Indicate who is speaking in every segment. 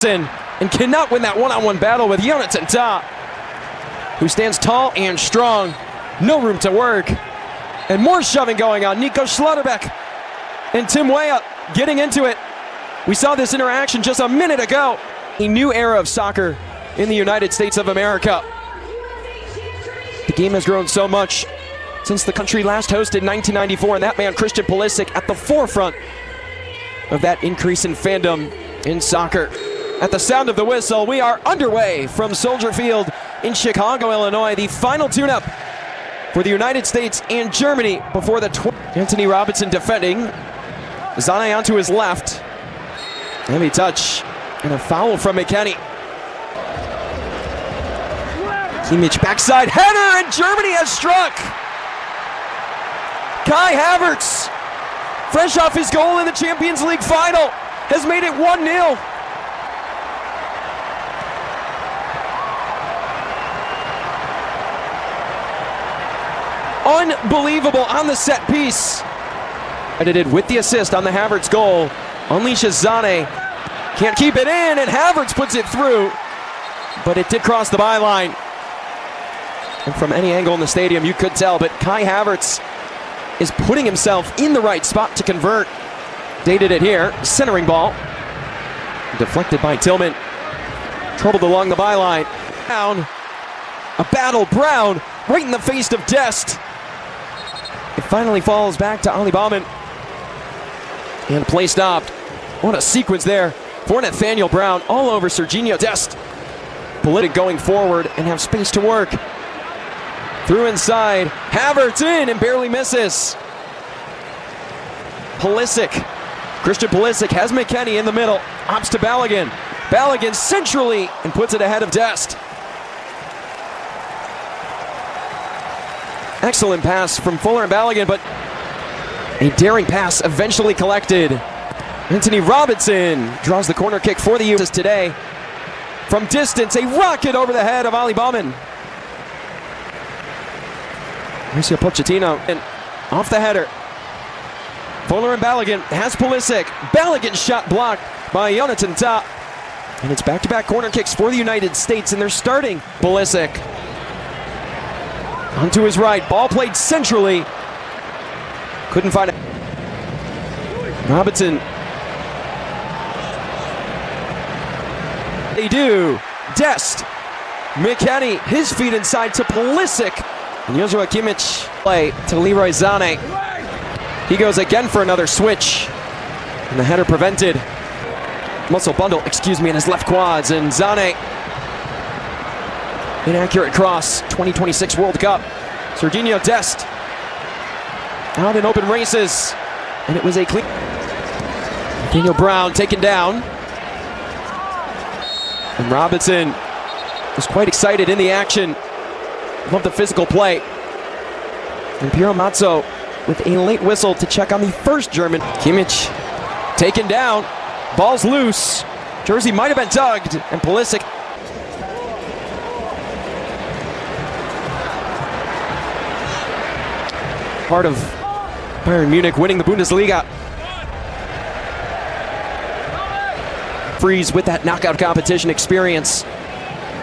Speaker 1: and cannot win that one-on-one battle with Jonathan Tah, who stands tall and strong. No room to work. And more shoving going on. Nico Schlotterbeck and Tim Weah getting into it. We saw this interaction just a minute ago. A new era of soccer in the United States of America. The game has grown so much since the country last hosted in 1994, and that man Christian Pulisic at the forefront of that increase in fandom in soccer. At the sound of the whistle, we are underway from Soldier Field in Chicago, Illinois. The final tune-up for the United States and Germany before the Anthony Robinson defending. Zane onto his left. Heavy touch and a foul from McKennie. Kimmich backside header, and Germany has struck. Kai Havertz, fresh off his goal in the Champions League final, has made it 1-0. Unbelievable on the set piece. Edited with the assist on the Havertz goal. Unleashes Zane. Can't keep it in, and Havertz puts it through. But it did cross the byline. And from any angle in the stadium, you could tell. But Kai Havertz is putting himself in the right spot to convert. Dated it here. Centering ball. Deflected by Tillman. Troubled along the byline. Down. A battle. Brown right in the face of Dest. It finally falls back to Ali Baumann. And play stopped. What a sequence there for Nathaniel Brown all over Serginho Dest. Pulisic going forward and have space to work. Through inside. Havertz in and barely misses. Pulisic. Christian Pulisic has McKennie in the middle. Opts to Balogun. Balogun centrally and puts it ahead of Dest. Excellent pass from Fuller and Balogun, but a daring pass eventually collected. Anthony Robinson draws the corner kick for the U.S. today. From distance, a rocket over the head of Ali Baumann. Mauricio Pochettino, and off the header. Fuller and Balogun has Pulisic. Balogun's shot blocked by Jonathan Tah. And it's back-to-back corner kicks for the United States, and they're starting Pulisic. Onto his right, ball played centrally. Couldn't find it. Robinson. They do. Dest. McKennie, his feet inside to Pulisic. And Joshua Kimmich play to Leroy Zane. He goes again for another switch. And the header prevented. Muscle bundle, in his left quads. And Zane. Inaccurate cross. 2026 World Cup. Serginho Dest. Out in open races. And it was a clean. Daniel Brown taken down. And Robinson was quite excited in the action. Love the physical play. And Piero Mazzo with a late whistle to check on the first German. Kimmich taken down. Ball's loose. Jersey might have been tugged. And Pulisic. Part of Bayern Munich winning the Bundesliga. Freeze with that knockout competition experience.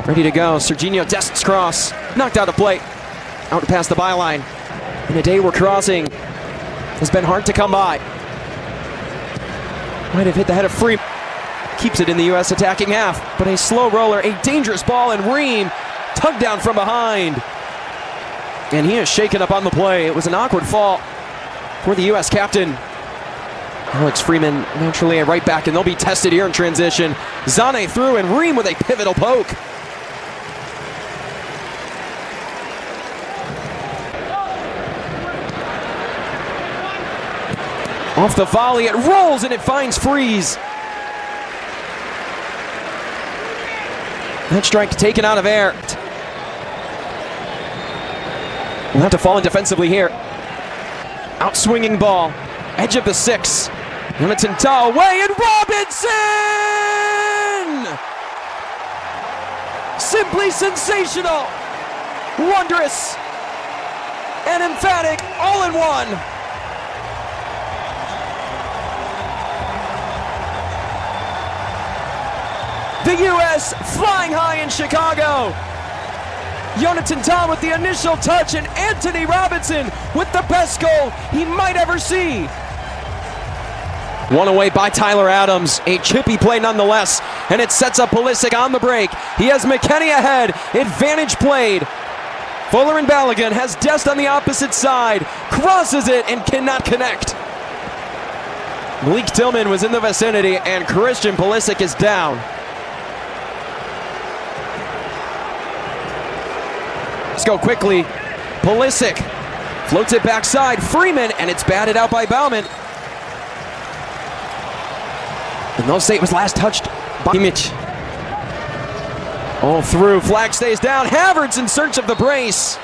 Speaker 1: Ready to go. Serginho Dest's cross. Knocked out of play. Out past the byline. In a day where crossing has been hard to come by. Might have hit the head of Free. Keeps it in the U.S. attacking half. But a slow roller, a dangerous ball, and Ream tugged down from behind. And he is shaken up on the play. It was an awkward fall for the U.S. captain. Alex Freeman naturally a right back, and they'll be tested here in transition. Zane through, and Ream with a pivotal poke. Off the volley, it rolls and it finds Freeze. That strike taken out of air. We'll have to fall in defensively here. Outswinging ball. Edge of the 6. Jonathan Tah away, and Robinson! Simply sensational. Wondrous. And emphatic all in one. The U.S. flying high in Chicago. Jonathan Tom with the initial touch, and Anthony Robinson with the best goal he might ever see. One away by Tyler Adams, a chippy play nonetheless, and it sets up Pulisic on the break. He has McKennie ahead, advantage played. Fuller and Balogun has Dest on the opposite side, crosses it and cannot connect. Malik Tillman was in the vicinity, and Christian Pulisic is down. Let's go quickly. Pulisic floats it backside. Freeman, and it's batted out by Baumann. And they'll say it was last touched by Kimmich. All through. Flag stays down. Havertz in search of the brace.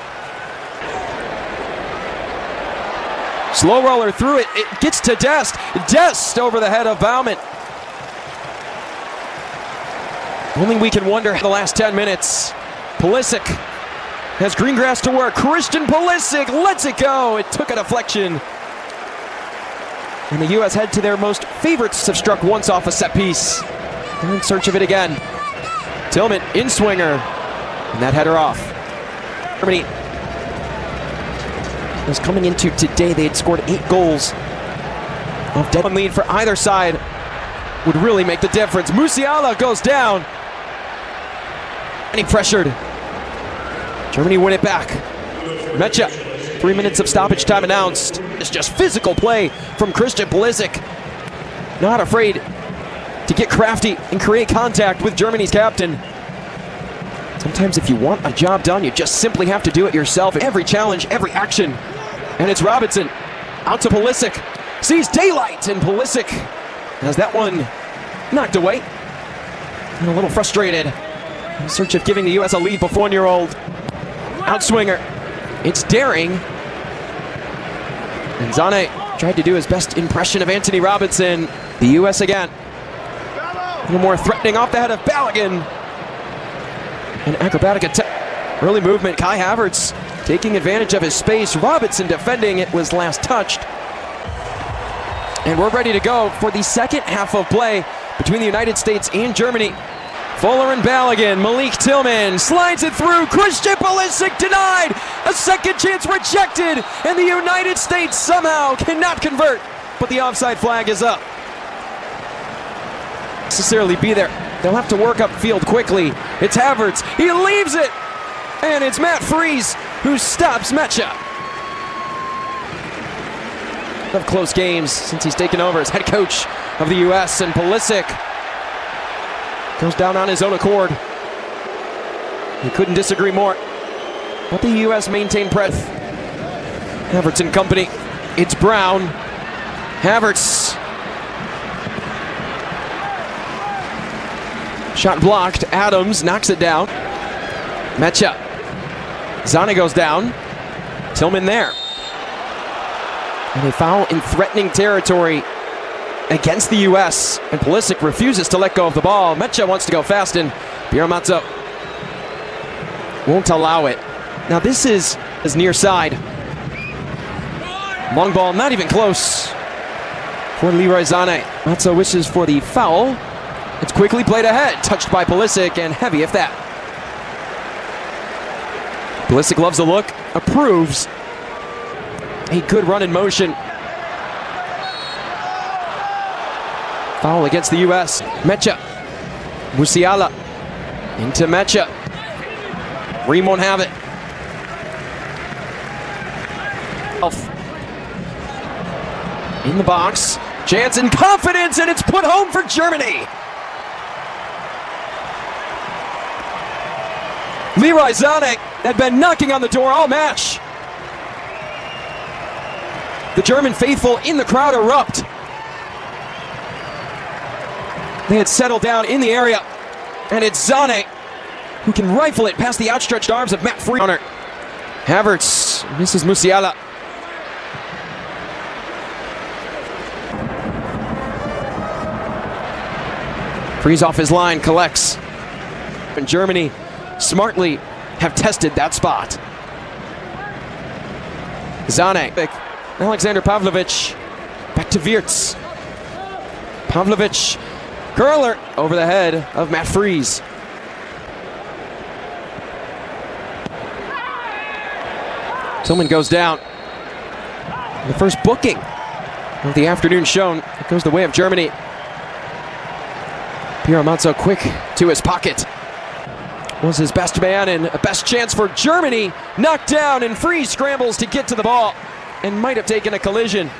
Speaker 1: Slow roller through it. It gets to Dest. Dest over the head of Baumann. Only we can wonder the last 10 minutes. Pulisic has green grass to work. Christian Pulisic lets it go. It took a deflection. And the U.S. head to their most favorites have struck once off a set piece. They're in search of it again. Tillman in swinger. And that header off. Germany was coming into today. They had scored 8 goals. A dead lead for either side would really make the difference. Musiala goes down. And he pressured. Germany win it back. Mecha. 3 minutes of stoppage time announced. It's just physical play from Christian Pulisic. Not afraid to get crafty and create contact with Germany's captain. Sometimes if you want a job done, you just simply have to do it yourself. Every challenge, every action. And it's Robinson out to Pulisic. Sees daylight, and Pulisic has that one knocked away. And a little frustrated. In search of giving the U.S. a lead before 1-year-old. Outswinger. It's daring. And Zane tried to do his best impression of Anthony Robinson. The U.S. again. A little more threatening off the head of Balogun. An acrobatic attack. Early movement. Kai Havertz taking advantage of his space. Robinson defending. It was last touched. And we're ready to go for the second half of play between the United States and Germany. Fuller and Balogun. Malik Tillman slides it through. Christian Pulisic denied. A second chance rejected. And the United States somehow cannot convert. But the offside flag is up. Necessarily be there. They'll have to work upfield quickly. It's Havertz. He leaves it. And it's Matt Freese who stops Mecha. Of close games since he's taken over as head coach of the U.S. And Pulisic goes down on his own accord. He couldn't disagree more. But the U.S. maintained breath. Havertz and company. It's Brown. Havertz. Shot blocked. Adams knocks it down. Mecha. Zane goes down. Tillman there. And a foul in threatening territory against the U.S. And Pulisic refuses to let go of the ball. Mecha wants to go fast, and Biramatzo won't allow it. Now this is near side. Long ball, not even close for Leroy Zane. Matzo wishes for the foul. It's quickly played ahead, touched by Pulisic, and heavy if that. Pulisic loves the look, approves. A good run in motion. Foul against the U.S. Mecha. Musiala. Into Mecha. Ream won't have it. In the box. Chance and confidence, and it's put home for Germany. Leroy Zane had been knocking on the door all match. The German faithful in the crowd erupt. They had settled down in the area, and it's Zane who can rifle it past the outstretched arms of Matt Freese. Havertz misses Musiala. Freeze off his line, collects. And Germany smartly have tested that spot. Zane. Alexander Pavlovic. Back to Wirtz. Pavlovic Curler over the head of Matt Freese. Tillman goes down. The first booking of the afternoon shown. It goes the way of Germany. Piero Manzo quick to his pocket. Was his best man and a best chance for Germany. Knocked down, and Freese scrambles to get to the ball and might have taken a collision.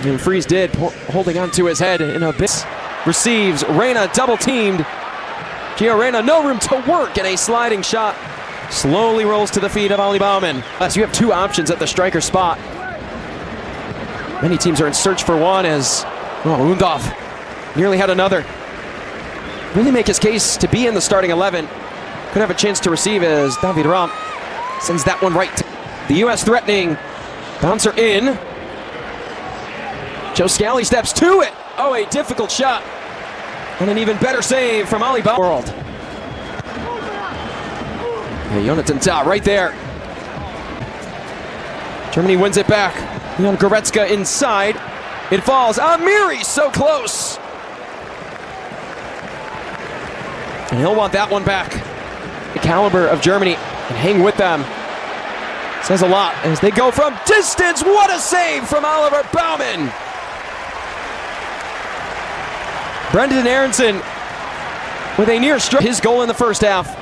Speaker 1: And Freese did, holding on to his head in a bit. Receives, Reyna double teamed. Gio Reyna, no room to work, and a sliding shot slowly rolls to the feet of Ali Baumann. So you have two options at the striker spot. Many teams are in search for one, as Undov nearly had another. Really make his case to be in the starting 11. Could have a chance to receive as David Raum sends that one right. The U.S. threatening. Bouncer in. Joe Scally steps to it. Oh, a difficult shot. And an even better save from Ali Baumann. World. Yeah, Jonathan Tah right there. Germany wins it back. Leon Goretzka inside. It falls. Amiri so close. And he'll want that one back. The caliber of Germany and hang with them. Says a lot as they go from distance. What a save from Oliver Baumann. Brendan Aronson with a near strike. His goal in the first half.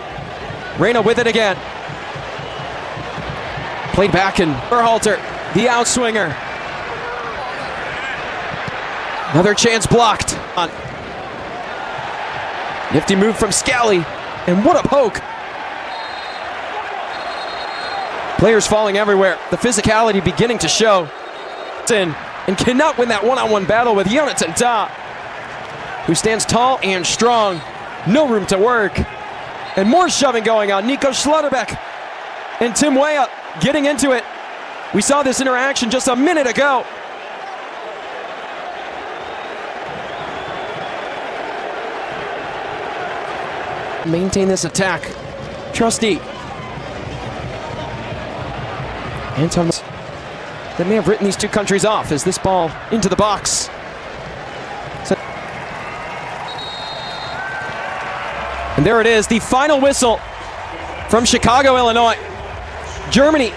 Speaker 1: Reyna with it again. Played back in Berhalter, the outswinger. Another chance blocked. Nifty move from Scally, and what a poke. Players falling everywhere. The physicality beginning to show. And cannot win that one-on-one battle with Jonathan Tah, who stands tall and strong. No room to work. And more shoving going on. Nico Schlotterbeck and Tim Weah getting into it. We saw this interaction just a minute ago. Maintain this attack. Trusty. Anton that may have written these two countries off as this ball into the box. And there it is, the final whistle from Chicago, Illinois. Germany